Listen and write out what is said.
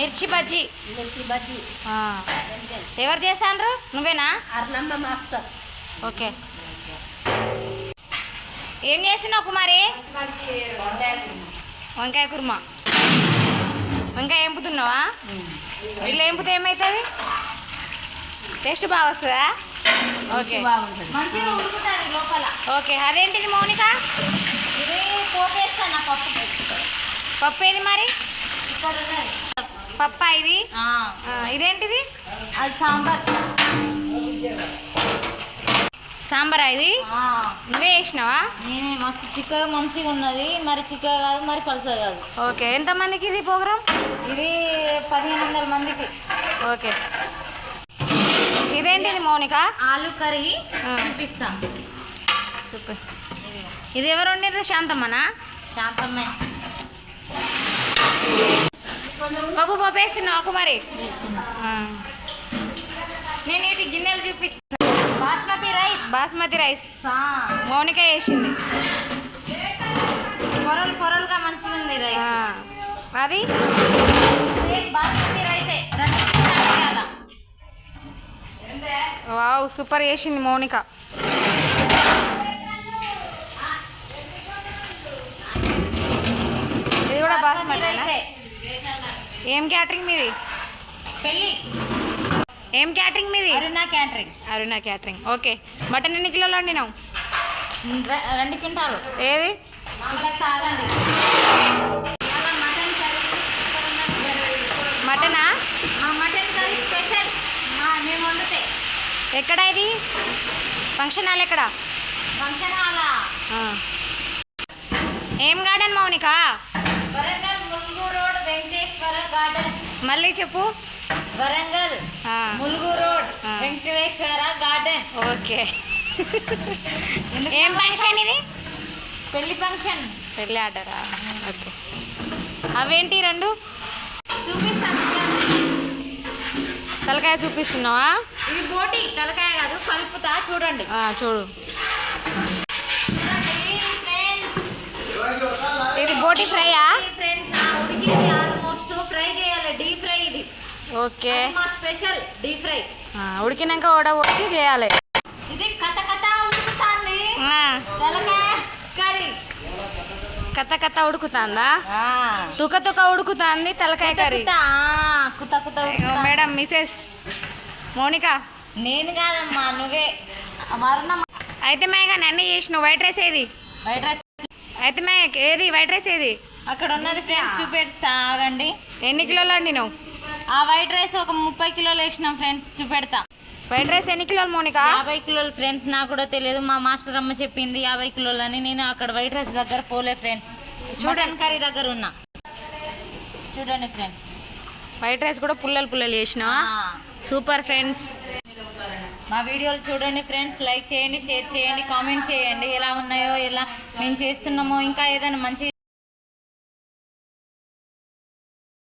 మిర్చి బజ్జీ. ఎవరు చేశాండ్రు? నువ్వేనా? ఓకే. ఏం చేస్తున్నావు కుమారి? వంకాయ కుర్మా. వంకాయ ఎంపుతున్నావా? ఇట్లా ఎంపుతే ఏమవుతుంది? టేస్ట్ బాగా వస్తుందా? ఓకే, మంచిగా ఉడుకుతుంది లోపల. ఓకే. అదేంటిది మౌనిక? ఇది పోపేస్తాను. పప్పు ఏది మరి? పప్పా ఇది? ఇదేంటిది? అది సాంబార్. సాంబారా ఇది? నువ్వే వేసినావా? నేనే. మస్తు చిక్కగా మంచిగా ఉన్నది. మరి చిక్కగా కాదు, మరి పలుసగా కాదు. ఓకే. ఎంతమందికి ఇది ప్రోగ్రామ్? ఇది 1500 మందికి. ఓకే. ఇదేంటిది మౌనిక? ఆలు కర్రీ చూపిస్తా. సూపర్. ఇది ఎవరు వండిర్రు? శాంతమ్మనా? శాంతమ్మే. పప్పు పప్పు వేస్తున్నావా కుమారి? నేను ఇటు గిన్నెలు చూపిస్తాను. బాస్మతి రైస్ మౌనిక వేసింది. పొరలు పొరలుగా మంచిగా ఉంది రైస్. అది బాస్మతి రైసే. వావ్, సూపర్ వేసింది మౌనిక. ఇది కూడా బాస్మతి రైసే. ఏం క్యాటరింగ్ మీది? పెళ్ళి. ఏం క్యాటరింగ్ మీది? Aruna catering. Aruna catering. Okay. Mutton ఎన్ని కిలోలు వండినావు? 2 క్వింటాలు. ఏది? మటనా? మటన్ కర్రీ స్పెషల్ మేము వండితే. ఎక్కడ ఇది? ఫంక్షన్ హాల్ ఎక్కడ? ఫంక్షన్ హాలా? ఏం garden Mounika? Warangal Mulugu road Venkateswara garden. మళ్ళీ చెప్పు. Warangal Mulugu road Venkateswara garden. Okay. ఏం ఫంక్షన్ ఇది? పెళ్లి ఫంక్షన్. పెళ్ళి ఆర్డరా? ఓకే. అవేంటి రెండు? చూపిస్తాను. తలకాయ చూపిస్తున్నావా? ఇది బోటి. తలకాయ కాదు, కలుపుతా చూడండి. చూడు. ఇది బోటి ఫ్రైయా? ఉడికింది ఆల్మోస్ట్. ఫ్రై చేయాలి, డీప్ ఫ్రై ఇది. ఓకే. మా స్పెషల్ డీప్ ఫ్రై. ఉడికినాక వడబోసి చేయాలి. ఇది కథ కథ ఉడుకుతాంది తలకాయ కర్రీ. కథ కథ ఉడుకుతుందా? తుక తుక ఉడుకుతుంది తలకాయ కర్రీ. కుత కుత. Madam, Mrs Mounika. నేను కాదమ్మా, నువ్వే. మరుణ. అయితే మేఘాన్ని అన్నీ చేసినావు. వైట్ రైస్ ఏది? White rice. అయితే ఏది వైట్ రైస్ ఏది? అక్కడ ఉన్నది ఫ్రెండ్స్, చూపెడతా ఆగండి. ఎన్ని కిలోలు వండినావు? ఆ వైట్ రైస్ ఒక 30 కిలోలు వేసినాం ఫ్రెండ్స్, చూపెడతా. వైట్ రైస్ ఎన్ని కిలోలు మౌనిక? 50 కిలోలు ఫ్రెండ్స్. నాకు కూడా తెలియదు, మా మాస్టర్ అమ్మ చెప్పింది 50 కిలోలు అని. నేను అక్కడ వైట్ రైస్ దగ్గర పోలే ఫ్రెండ్స్, చూడండి కర్రీ దగ్గర ఉన్నా. చూడండి ఫ్రెండ్స్, వైట్ రైస్ కూడా పుల్లలు పుల్లలు చేసినా. Super friends. మా వీడియోలు చూడండి ఫ్రెండ్స్. లైక్ చేయండి, షేర్ చేయండి, కామెంట్ చేయండి. ఎలా ఉన్నాయో, ఎలా మేము చేస్తున్నామో, ఇంకా ఏదైనా మంచి